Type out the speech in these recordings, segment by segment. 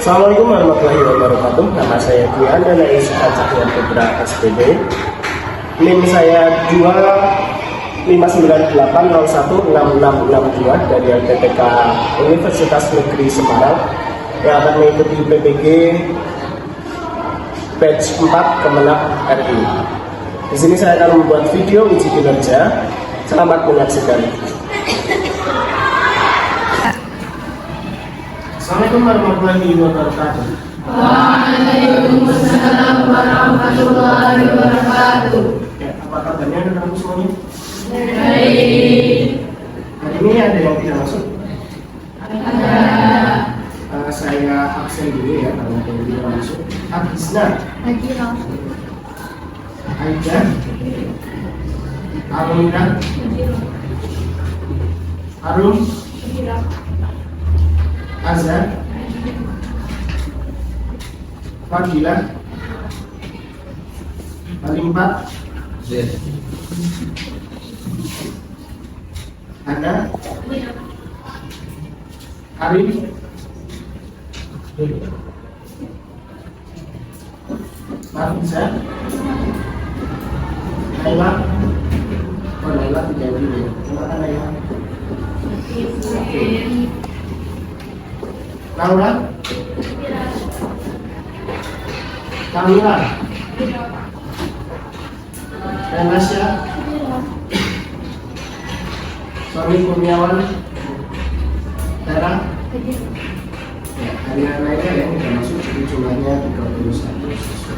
Assalamualaikum warahmatullahi wabarakatuh. Nama saya Dwi Andana Isha Cahyan Putra SPD. NIM saya 259801662 dari LPPK Universitas Negeri Semarang yang akan mengikuti PPG batch 4 Kemenag RI. Di sini saya akan membuat video uji kinerja. Selamat menyaksikan. Assalamualaikum warahmatullahi wabarakatuh. Waalaikumsalam warahmatullahi wabarakatuh. Ya, apa kabarnya anak-anak semuanya? Baik. Hari ini ada yang tidak masuk? Ada. Saya absen dulu ya karena ada yang tidak masuk. Agisna, Aida, Aruna, Arum, Azhar, Fadila, Halimpat, Anda, Arif, Marisa, Naila, Naila tidak dulu. Gimana Naila? Laura, Kamila, dan Nasya, Sony Kurniawan, Tera. Ya, hanya lainnya yang tidak masuk, jadi jumlahnya 31 siswa.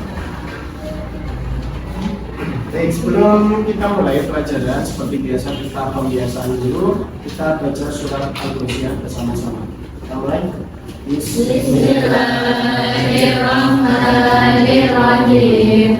Baik, sebelum kita mulai pelajaran, seperti biasa kita pembiasaan dulu, kita baca surat Al-Ghashiyah bersama-sama. Kita mulai. Bismillahirrahmanirrahim.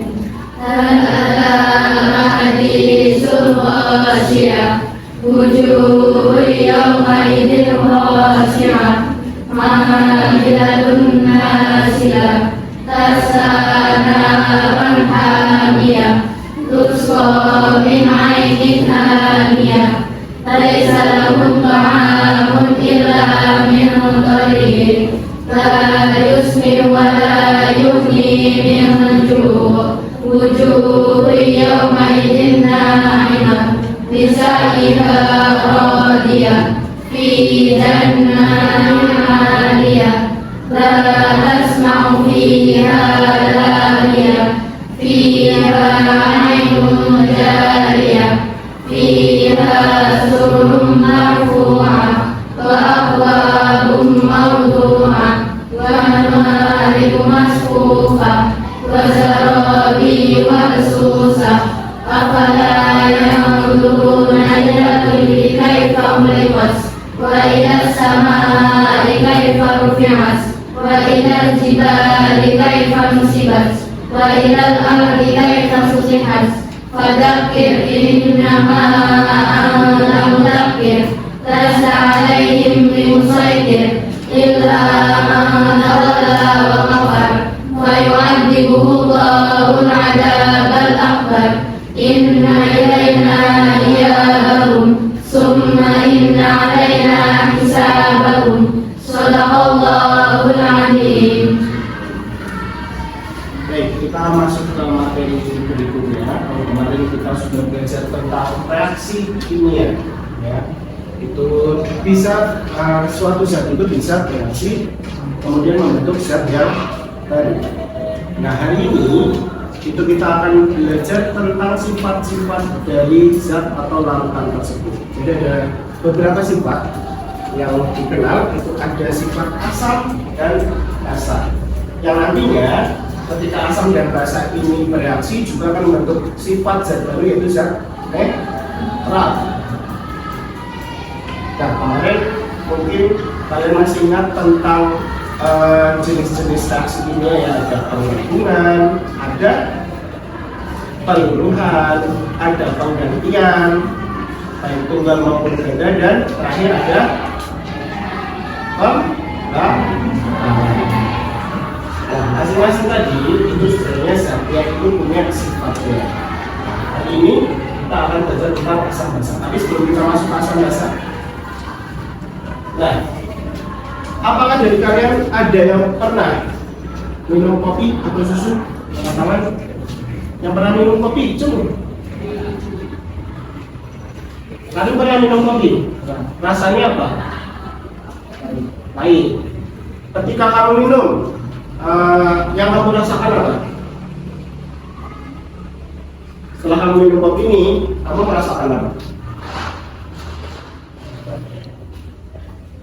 Al-hadisul ghashiyah. Wujuhun yawmaidin khashi'ah. Ma'amilatun nasiyah. Tasanaran hamiyah. Tusqa min 'ainin aniyah. Laisa lahum ta'amun illa min dhari'. La yusmin wa la yughni min ju'. Wujuhun yawmaidin na'imah. Lisa'iha radiyah. Fi jannatin 'aliyah. La tasma'u fiha laghiyah. Fiha 'ainun jariyah. Fiha sururun marfu'ah. Wa akwabun mawdu'ah. Wa namaariqu masfuufah. Wa zarabiyu mabsuusah. Afala yanzuruna ila al-ibili kayfa khuliqat. Wa ila as-samaa'i kayfa rufi'at. Wa ila al-jibali kayfa nusibat. Wa ila al-ardi kayfa sutihat. Fadzakir innama anta mudzakkir. Lasta 'alaihim bimusaitir illa man tawalla wa kafar. Wa yu'adzibuhu Allahu al-'adzabal akbar. Inna ilaina iyabahum. Summa inna 'alaina hisabahum. Shadaqallahul 'azim. Baik, kita masuk ke materi berikutnya. Kalau kemarin kita sudah belajar tentang reaksi kimia, ya, itu bisa suatu zat itu bisa bereaksi kemudian membentuk zat yang baru. Nah, hari ini itu kita akan belajar tentang sifat-sifat dari zat atau larutan tersebut. Jadi ada beberapa sifat yang dikenal, itu ada sifat asam dan basa, yang nantinya ketika asam dan basa ini bereaksi juga akan membentuk sifat zat baru, yaitu zat netral. Nah, kemarin mungkin kalian masih ingat tentang jenis-jenis reaksi kimia, ya, ada penggabungan, ada peluluhan, ada penggantian baik tunggal maupun ganda, dan terakhir ada pembahasan. Nah, masing-masing tadi itu sebenarnya zat itu punya sifatnya. Hari ini kita akan belajar tentang asam basa. Tapi sebelum kita masuk ke asam basa, nah, Apakah dari kalian ada yang pernah minum kopi atau susu? Angkat tangan. Yang pernah minum kopi, coba. Kalian pernah minum kopi? Rasanya apa? Pahit. Ketika kamu minum, yang kamu rasakan apa? Setelah kamu minum kopi ini, kamu merasakan apa?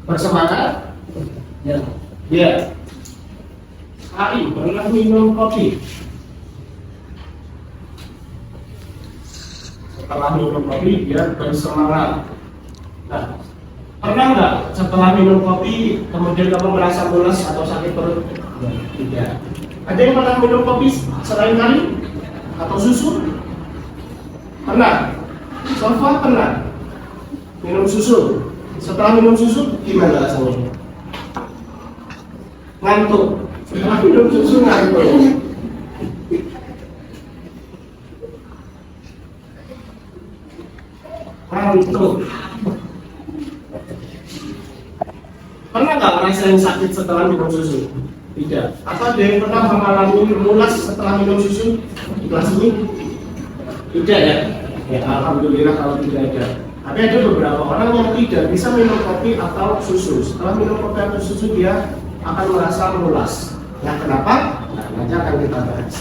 Bersemangat? Ya. Ya. Hari pernah minum kopi. Setelah minum kopi, dia bersemangat. Nah, pernah nggak setelah minum kopi kemudian kamu merasa mules atau sakit perut? Tidak. Ada yang pernah minum kopi selain kali atau susu? Pernah. Sofa pernah minum susu. Setelah minum susu gimana rasanya? Ngantuk. Setelah minum susu ngantuk. Ngantuk. Pernah nggak ngerasain sakit setelah minum susu? Tidak. Apa ada yang pernah mengalami mulas setelah minum susu di kelas ini? Tidak ya? Ya, alhamdulillah kalau tidak ada. Tapi ada beberapa orang yang tidak bisa minum kopi atau susu. Setelah minum kopi atau susu dia akan merasa mulas. Nah, kenapa? Nah, nanti akan kita bahas.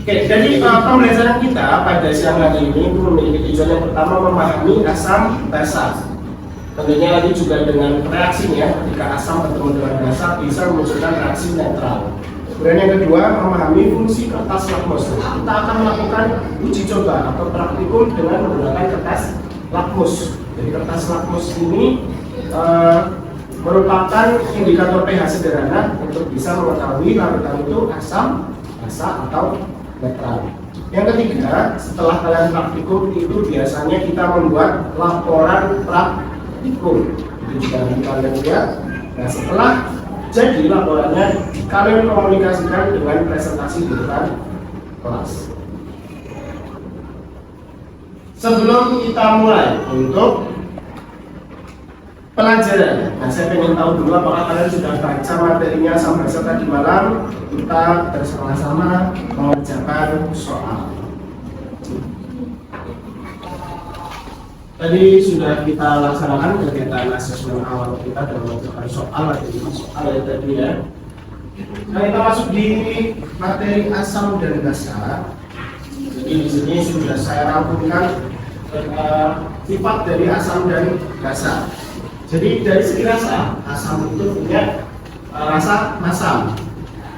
Oke, jadi pembelajaran kita pada siang hari ini itu memiliki tujuan yang pertama memahami asam basa. Tentunya nanti juga dengan reaksinya, ketika asam bertemu dengan basa bisa memunculkan reaksi netral. Kemudian yang kedua, memahami fungsi kertas lakmus. Kita akan melakukan uji coba atau praktikum dengan menggunakan kertas lakmus. Jadi kertas lakmus ini merupakan indikator pH sederhana untuk bisa mengetahui larutan itu asam, basa atau netral. Yang ketiga, setelah kalian praktikum itu biasanya kita membuat laporan praktikum. Itu juga kalian lihat. Nah, setelah jadi laporannya kalian komunikasikan dengan presentasi di depan kelas. Sebelum kita mulai untuk pelajaran, nah saya ingin tahu dulu apakah kalian sudah baca materinya sampai tadi malam. Kita bersama-sama mengerjakan soal. Tadi sudah kita laksanakan kegiatan asesmen awal kita dan mengerjakan soal, ada 5 soal ya tadi ya. Nah, kita masuk di materi asam dan basa. Jadi di sini sudah saya rangkumkan sifat dari asam dan basa. Jadi dari segi rasa, asam itu punya rasa masam.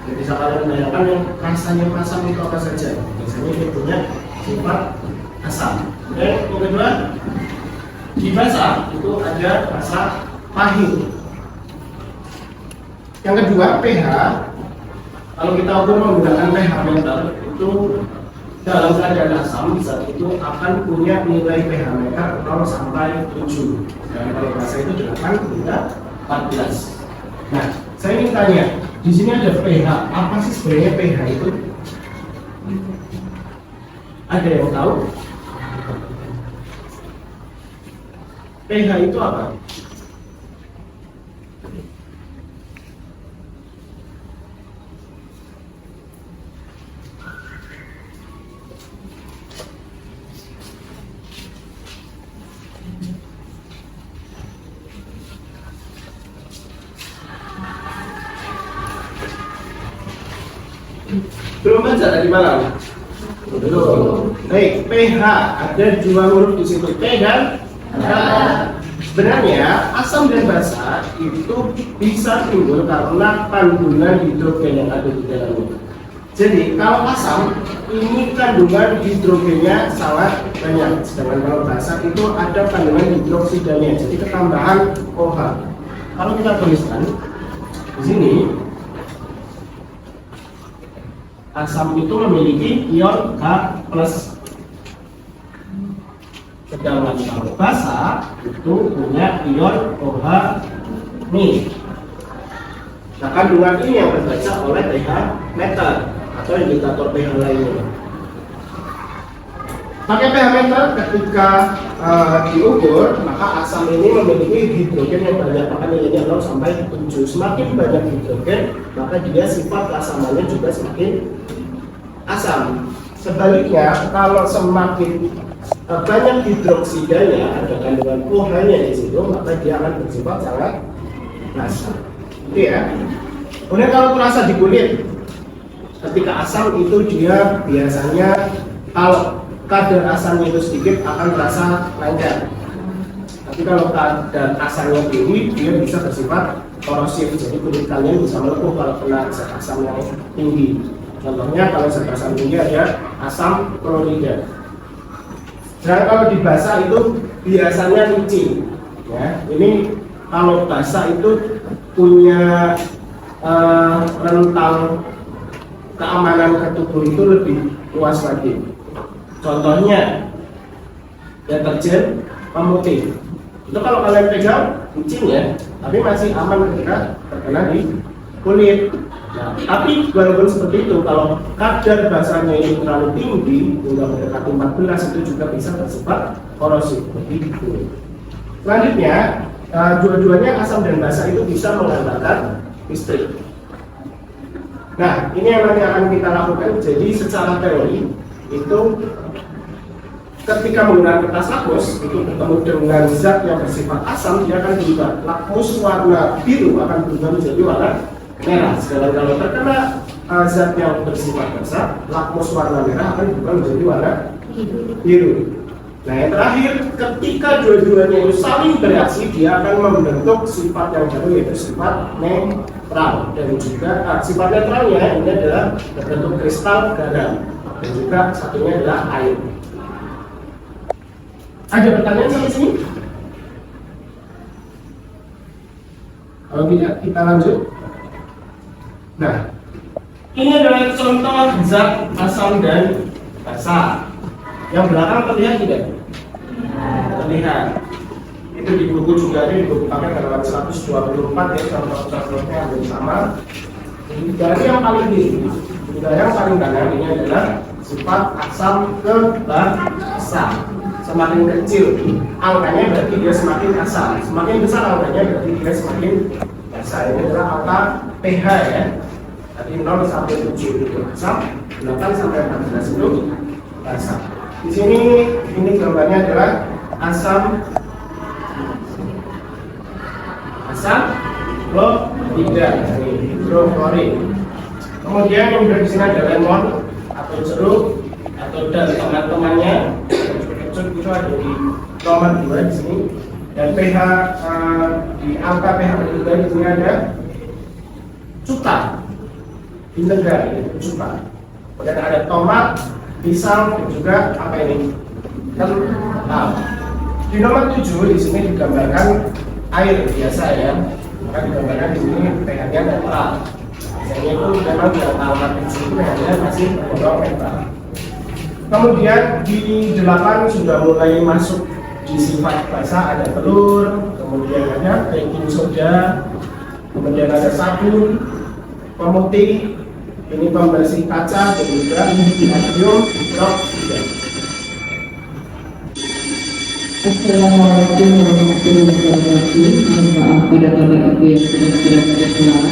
Jadi bisa kalian bayangkan yang rasanya masam itu apa saja. Biasanya dia punya sifat asam. Dan yang kedua, di basa itu ada rasa pahit. Yang kedua, pH. Kalau kita ukur menggunakan pH meter itu dalam keadaan asam saat itu akan punya nilai pH meter 0 sampai 7. Dan kalau basa itu 8 hingga 14. Nah, saya ingin tanya, di sini ada pH. Apa sih sebenarnya pH itu? Ada yang tahu? pH itu apa? Belum baca tadi malam? Belum. Baik, pH ada 2 huruf di situ, P dan H. Sebenarnya asam dan basa itu bisa timbul karena kandungan hidrogen yang ada di dalamnya. Jadi kalau asam ini kandungan hidrogennya sangat banyak, sedangkan kalau basa itu ada kandungan hidroksidanya, jadi ketambahan OH. Kalau kita tuliskan di sini, asam itu memiliki ion H+. Sedangkan kalau basa itu punya ion OH-. Nah, kandungan ini yang terbaca oleh pH meter atau indikator pH lainnya. Pakai pH meter ketika diukur, maka asam ini memiliki hidrogen yang banyak, maka nilainya 0 sampai 7. Semakin banyak hidrogen, maka dia sifat keasamannya juga semakin asam. Sebaliknya, kalau semakin banyak hidroksidanya, ada kandungan OH-nya di situ, maka dia akan bersifat sangat asam. Oke ya. Kemudian kalau terasa di kulit, ketika asam itu dia biasanya kalau kadar asamnya itu sedikit akan terasa lengket. Tapi kalau kadar asamnya tinggi, dia bisa bersifat korosif. Jadi kulit kalian bisa melepuh kalau kena zat asam yang tinggi. Contohnya kalau zat asam tinggi ada asam klorida. Dan kalau di basah itu biasanya licin. Ya, ini kalau basah itu punya rentang keamanan ke tubuh itu lebih luas lagi. Contohnya deterjen pemutih itu kalau kalian pegang licin ya, tapi masih aman ketika terkena di kulit. Nah, tapi walaupun seperti itu, kalau kadar basahnya ini terlalu tinggi hingga mendekati 14 itu juga bisa bersifat korosif di kulit. Selanjutnya, dua-duanya asam dan basa itu bisa menghantarkan listrik. Nah, ini yang nanti akan kita lakukan. Jadi secara teori itu ketika menggunakan kertas lakmus itu bertemu dengan zat yang bersifat asam, dia akan berubah. Lakmus warna biru akan berubah menjadi warna merah. Sedangkan kalau terkena zat yang bersifat basa, lakmus warna merah akan berubah menjadi warna biru. Nah, yang terakhir, ketika dua-duanya itu saling bereaksi, dia akan membentuk sifat yang baru, yaitu sifat netral. Dan juga sifat netralnya ini adalah berbentuk kristal garam, dan juga satunya adalah air. Ada pertanyaan sampai sini? Kalau tidak, kita lanjut. Nah, ini adalah contoh zat asam dan basa. Yang belakang terlihat tidak? Terlihat. Itu di buku juga ada, di buku paket halaman 124 ya, contoh-contohnya hampir sama. Dari yang paling tinggi, dari yang paling kanan ini adalah sifat asam ke basa. Semakin kecil angkanya berarti dia semakin asam, semakin besar angkanya berarti dia semakin basa. Ini adalah angka pH ya. Tadi 0 sampai 7 itu asam, 8 sampai 14 itu basa. Di sini ini gambarnya adalah asam klorida, hidroklorin. Kemudian yang di sini ada lemon atau jeruk atau dan teman-temannya. Itu ada di nomor 2 di sini. Dan pH di angka pH kedua di sini ada cuka, vinegar ya, cuka. Kemudian ada tomat, pisang, dan juga apa ini? Kental. Di nomor 7 di sini digambarkan air biasa ya. Maka digambarkan di sini pH-nya netral. Biasanya itu memang di angka 7 itu pH-nya masih tergolong netral. Kemudian di 8 sudah mulai masuk di sifat basa, ada telur, kemudian ada baking soda, kemudian ada sabun, pemutih, ini pembersih kaca, dan juga natrium hidroksida. Assalamualaikum warahmatullahi wabarakatuh. Mohon maaf pada bapak ibu yang sedang berada di kelas.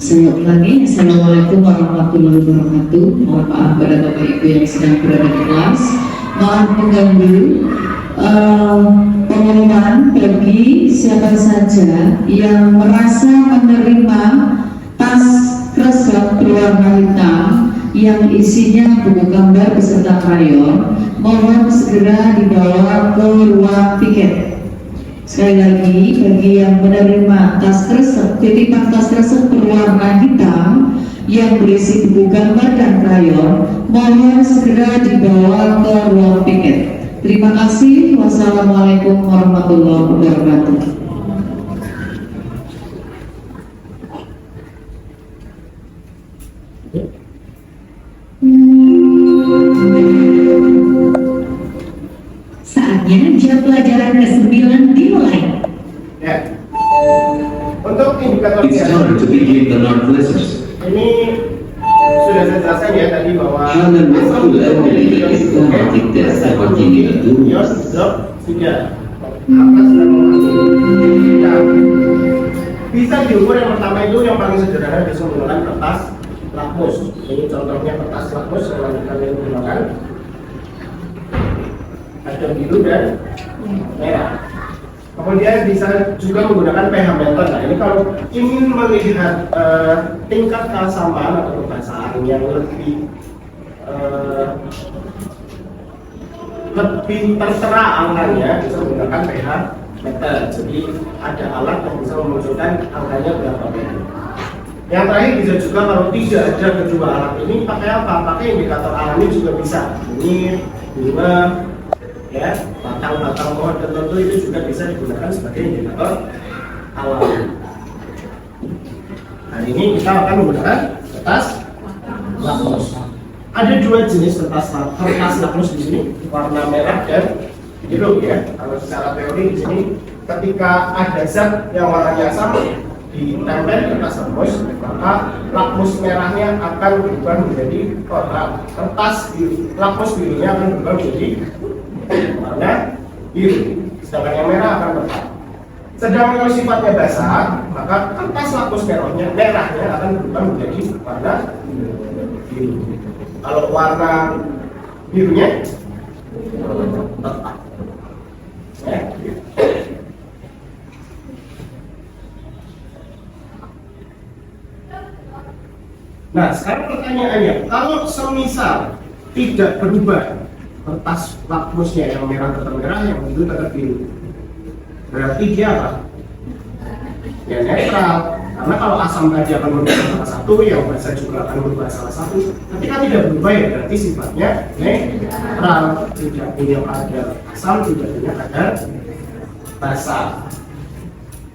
Saya ulangi, Assalamualaikum warahmatullahi wabarakatuh. Mohon maaf pada bapak ibu yang sedang berada di kelas. Mohon mengganggu pengumuman bagi siapa saja yang merasa menerima tas resep berwarna hitam yang isinya buku gambar beserta krayon, mohon segera dibawa ke ruang piket. Sekali lagi, bagi yang menerima tas resep, titipan tas resep berwarna hitam yang berisi buku gambar dan krayon, mohon segera dibawa ke ruang piket. Terima kasih. Wassalamualaikum warahmatullahi wabarakatuh. Saatnya jam pelajaran ke-9 dimulai. Ya. Untuk indikator It's time to begin the non lessons. ini sudah saya jelaskan ya tadi bahwa Hal المفعول الأول لإقامة الدرس continue Yos, Zop, 3 Atas dan Nah, bisa diukur yang pertama itu yang paling sederhana bisa menggunakan kertas lakmus. Ini contohnya kertas lakmus yang kalian gunakan. Ada biru dan merah. Kemudian bisa juga menggunakan pH meter. Nah, ini kalau ingin melihat tingkat keasaman atau kebasahan yang lebih tertera angkanya bisa menggunakan pH meter. Jadi ada alat yang bisa memunculkan angkanya berapa meter. Yang terakhir bisa juga kalau tidak ada kedua alat ini pakai apa? Pakai indikator alami juga bisa. Ini bunga, ya, batang-batang pohon tertentu itu juga bisa digunakan sebagai indikator alami. Hari ini kita akan menggunakan kertas lakmus. Ada dua jenis kertas lakmus di sini, warna merah dan biru ya. Kalau secara teori di sini, ketika ada zat yang warnanya sama ditempel di kertas lakmus, maka lakmus merahnya akan berubah menjadi kertas biru. Lakmus birunya akan berubah menjadi warna biru, sedangkan yang merah akan tetap. Sedangkan kalau sifatnya basah, maka kertas lakmus merahnya akan berubah menjadi warna biru. Kalau warna birunya tetap. Ya. Nah, sekarang pertanyaannya, kalau semisal tidak berubah kertas lakmusnya yang merah tetap merah, yang biru tetap biru, berarti dia apa? Ya netral. Karena kalau asam tadi akan berubah salah satu, yang basa juga akan berubah salah satu. Ketika tidak berubah ya berarti sifatnya netral, tidak punya kadar asam, tidak punya kadar basa.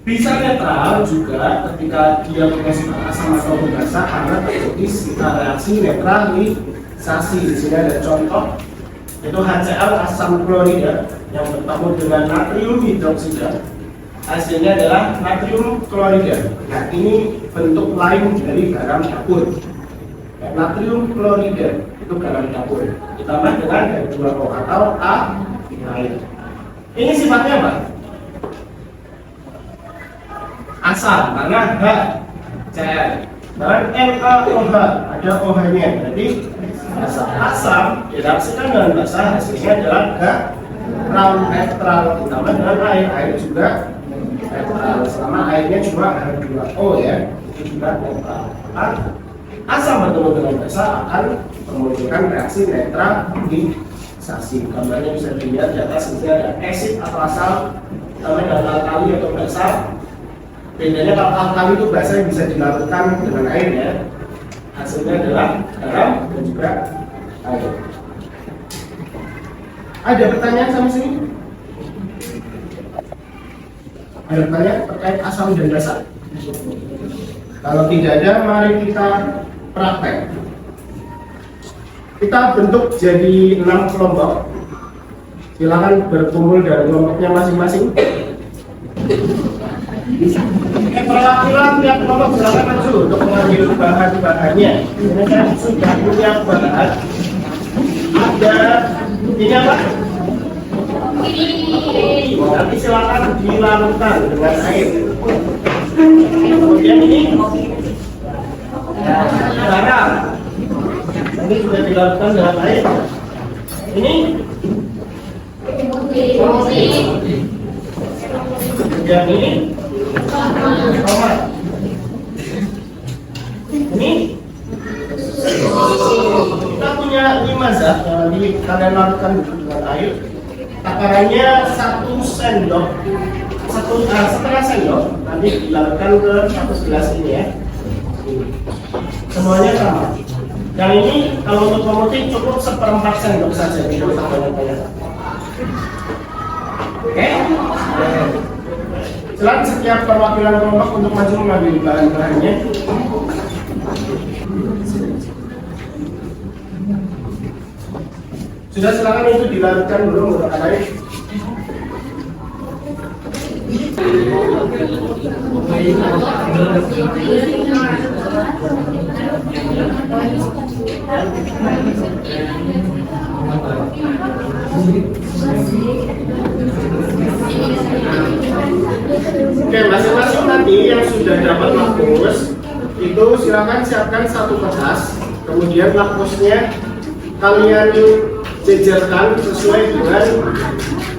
Bisa netral juga ketika dia punya sifat asam atau basa karena terjadi reaksi neutralisasi. Di sini ada contoh, itu HCl asam klorida yang bertemu dengan natrium hidroksida. Hasilnya adalah natrium klorida. Nah, ini bentuk lain dari garam dapur. Ya, natrium klorida itu garam dapur ditambah dengan H2O atau air. Ini sifatnya apa? Asam karena HCl. Dan NaOH ada OH-nya, berarti asam direaksikan dengan basa, hasilnya adalah netral ditambah dengan air juga netral. Selama airnya cuma H2O ya, itu juga netral. Asam bertemu dengan basa akan memunculkan reaksi neutralisasi. Gambarnya bisa dilihat di atas, misalnya ada acid atau asam ditambah dengan alkali atau basa. Bedanya kalau alkali itu biasanya bisa dilarutkan dengan air ya. Hasilnya adalah garam dan juga air. Ada pertanyaan sampai sini? Ada pertanyaan terkait asam dan basa? Kalau tidak ada, mari kita praktek. Kita bentuk jadi 6 kelompok. Silakan berkumpul dari kelompoknya masing-masing. Perwakilan tiap kelompok silakan maju untuk mengambil bahan-bahannya. Ini saya sudah punya bahan. Ada ini apa? Nanti silakan dilarutkan dengan air. Kemudian ini garam. Ini sudah dilarutkan dengan air. Ini kemudian ini tomat. Ini kita punya 5 zat yang nanti kalian larutkan dengan air. Takarannya 1 sendok, setengah sendok nanti dilarutkan ke 1 gelas ini ya. Semuanya sama. Yang ini kalau untuk pemutih cukup 1/4 sendok saja, tidak usah banyak-banyak. Oke. Silakan setiap perwakilan kelompok untuk maju mengambil bahan-bahannya. Sudah, silakan itu dilarutkan dulu menggunakan air. Oke, masing-masing nanti yang sudah dapat lakmus itu silakan siapkan satu kertas, kemudian lakmusnya kalian jejerkan sesuai dengan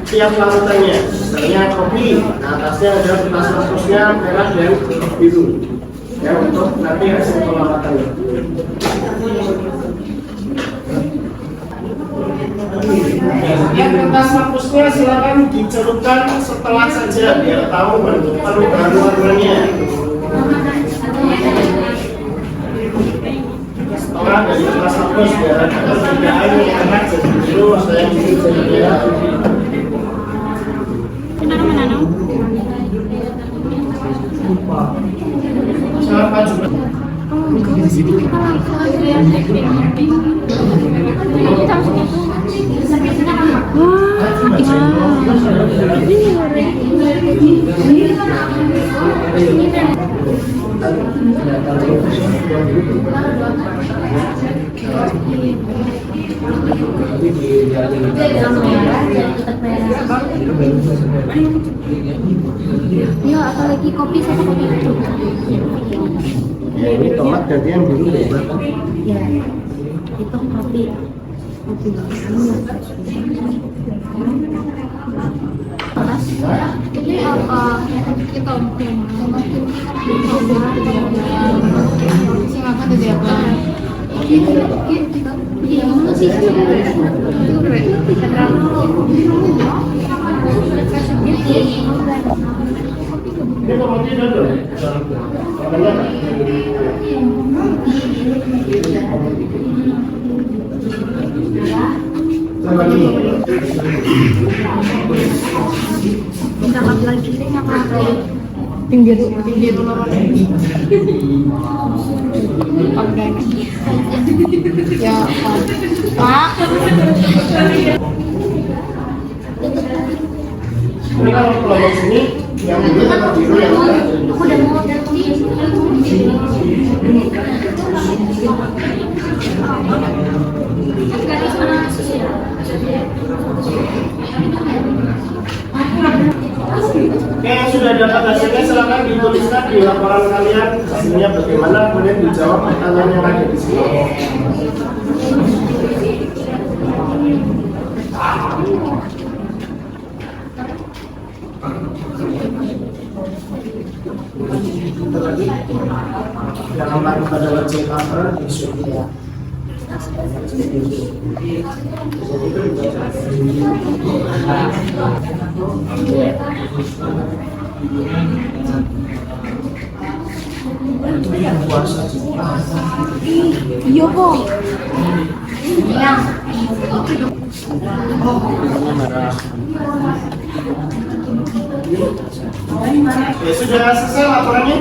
tiap larutannya. Misalnya kopi, nah atasnya ada kertas lakmusnya merah dan biru ya, untuk nanti hasil pengamatannya. Yang kertas lakmusnya silakan dicelupkan setelah saja biar tahu perubahan warnanya. Setelah dari kertas lakmus biar ada perbedaan yang enak jadi biru atau yang biru jadi merah. Sangat maju. Ya, apalagi kopi sama kopi itu. Ya, ini tomat ganti yang biru ya. Ya, itu kopi. Ini apa? Kita silakan tadi apa? Ini tomatnya dulu. Dapat lagi apa? Tinggi dulu. Ya, Pak. Ini kalau kelompok sini yang biru atau biru yang merah. Aku udah mau Oke, yang sudah dapat hasilnya silakan dituliskan di laporan kalian hasilnya bagaimana, kemudian dijawab pertanyaan yang ada di sini. Lagi, jangan lari pada wajah cover visualnya. Iya, Bang. Iya. Ya, sudah selesai laporannya?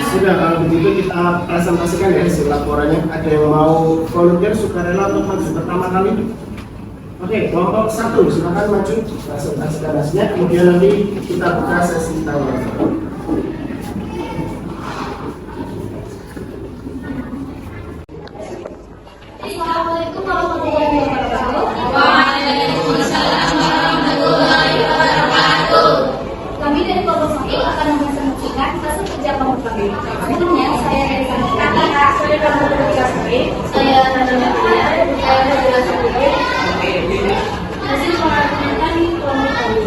Sudah, kalau begitu kita presentasikan ya hasil laporannya. Ada yang mau volunteer sukarela untuk maju pertama kali? Oke, kelompok 1 silakan maju presentasikan hasilnya. Kemudian nanti kita buka sesi tanya. Assalamualaikum warahmatullahi wabarakatuh. Waalaikumsalam warahmatullahi wabarakatuh. Kami dari kelompok 1 akan mempresentasikan hasil kerja kelompok kami. Sebelumnya saya dari kelompok kami, saya kelompok 3 saya Najwa Pia, saya Najwa Pia. Hasil pengamatan kelompok kami.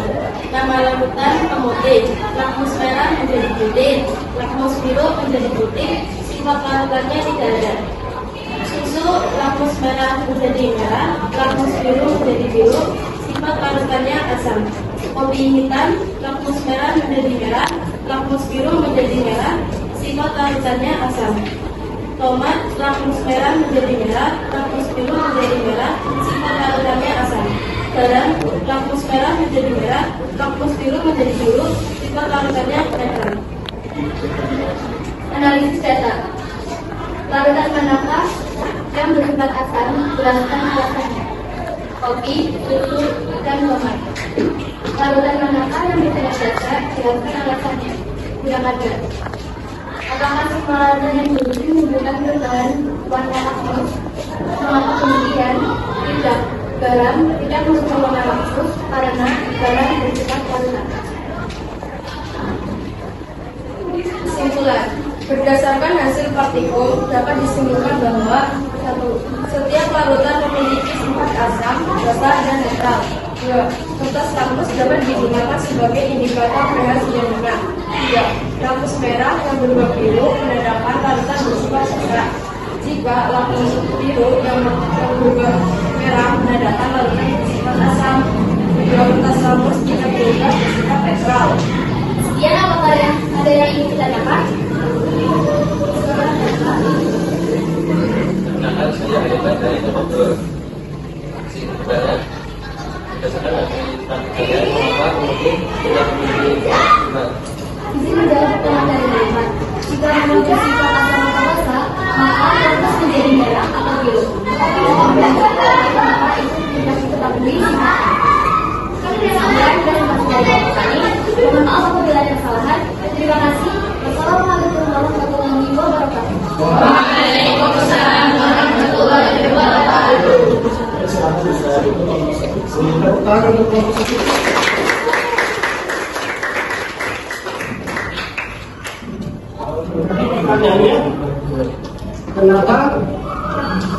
Nama larutan pemutih, lakmus merah menjadi putih, lakmus biru menjadi putih, sifat larutannya tidak ada. Susu, lakmus merah menjadi merah, lakmus biru menjadi biru, sifat larutannya asam. Kopi hitam, lakmus merah menjadi merah, lakmus biru menjadi merah, sifat larutannya asam. Tomat, lakmus merah menjadi merah, lakmus biru menjadi merah, sifat larutannya asam. Garam, lakmus merah menjadi merah, lakmus biru menjadi biru, sifat larutannya netral. Analisis data. Larutan manakah yang bersifat asam berdasarkan alasannya. Kopi, susu, dan tomat. Larutan manakah yang bersifat dasar berdasarkan alasannya? Tidak ada. Apakah semua larutan yang berisi menggunakan perubahan warna laktos? Mengapa kemudian tidak garam tidak mengubah warna laktos karena garam bersifat larutan? Kesimpulan, berdasarkan hasil praktikum dapat disimpulkan bahwa setiap larutan memiliki sifat asam, basa, dan netral. 2. Kertas laktos dapat digunakan sebagai indikator pH cyanida. 3. Laktos merah yang berubah biru menandakan larutan bersifat basa. Jika laktos biru yang berubah merah menandakan larutan bersifat asam. 4. Kertas laktos jika berubah bersifat netral. Sekian, apakah ada yang ingin ditanyakan? Nah, saya hebat dari dokter si ibarat berdasarkan dari kalian maka mungkin tidak memiliki Izin menjawab pertanyaan dari Rahmat. Jika memiliki sifat asam atau basa, maka lantas menjadi merah atau biru. Tapi dalam belajar maka itu tidak diketahui. Sekian dan masih dari kami. Mohon maaf apabila ada kesalahan. Terima kasih. Wassalamualaikum warahmatullahi wabarakatuh. Waalaikumsalam warahmatullahi wabarakatuh. Pertanyaannya, kenapa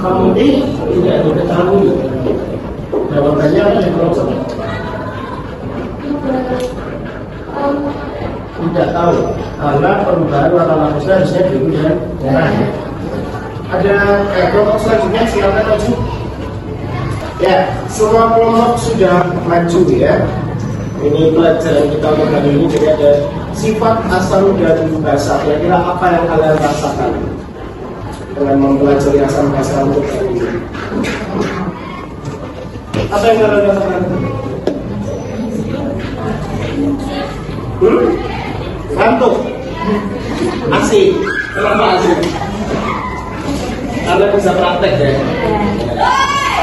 kamu tidak diketahui? Jawabannya apa yang kamu tahu? Tidak tahu, karena perubahan warna laktosnya harusnya biru dan merah. Ada kelompok selanjutnya, silakan maju. Ya, semua kelompok sudah maju ya. Ini pelajaran kita untuk hari ini. Jadi ada sifat asam dan basa. Kira-kira apa yang kalian rasakan dengan mempelajari asam basa untuk hari ini? Apa yang kalian rasakan? Ngantuk? Asik? Kenapa asik? Karena bisa praktek ya?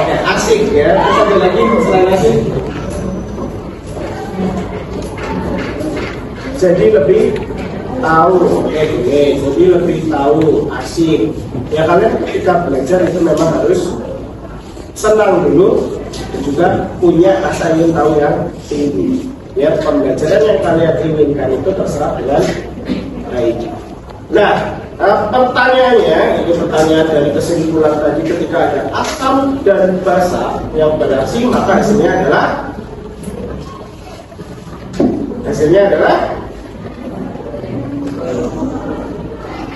Oke, asik ya. Terus ada lagi selain asik? Jadi lebih tahu, oke, jadi lebih tahu, asik. Ya kalian ketika belajar itu memang harus senang dulu dan juga punya rasa ingin tahu yang tinggi. Ya, pembelajaran yang kalian inginkan itu terserah dengan baik. Nah, pertanyaannya, ini pertanyaan dari kesimpulan tadi, ketika ada asam dan basa yang berreaksi, maka hasilnya adalah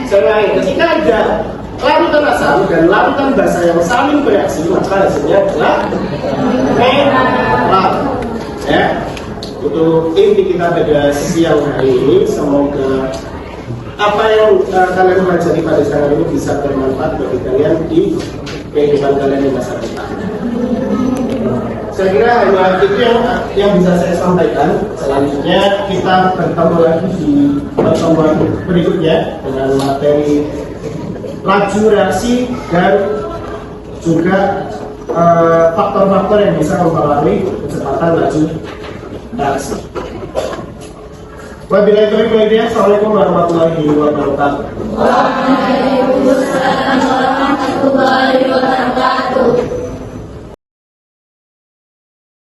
selain ketika ada larutan asam dan larutan basa yang saling bereaksi, maka hasilnya adalah netral. Ya, itu inti kita pada siang hari ini. Semoga apa yang kalian pelajari pada siang hari ini bisa bermanfaat bagi kalian di kehidupan kalian di masa depan. Saya kira hanya itu yang bisa saya sampaikan. Selanjutnya kita bertemu lagi di pertemuan berikutnya dengan materi laju reaksi dan juga faktor-faktor yang bisa mempengaruhi kecepatan laju reaksi. Wabillahi taufiq wal hidayah. Assalamualaikum warahmatullahi wabarakatuh. Waalaikumsalam warahmatullahi wabarakatuh.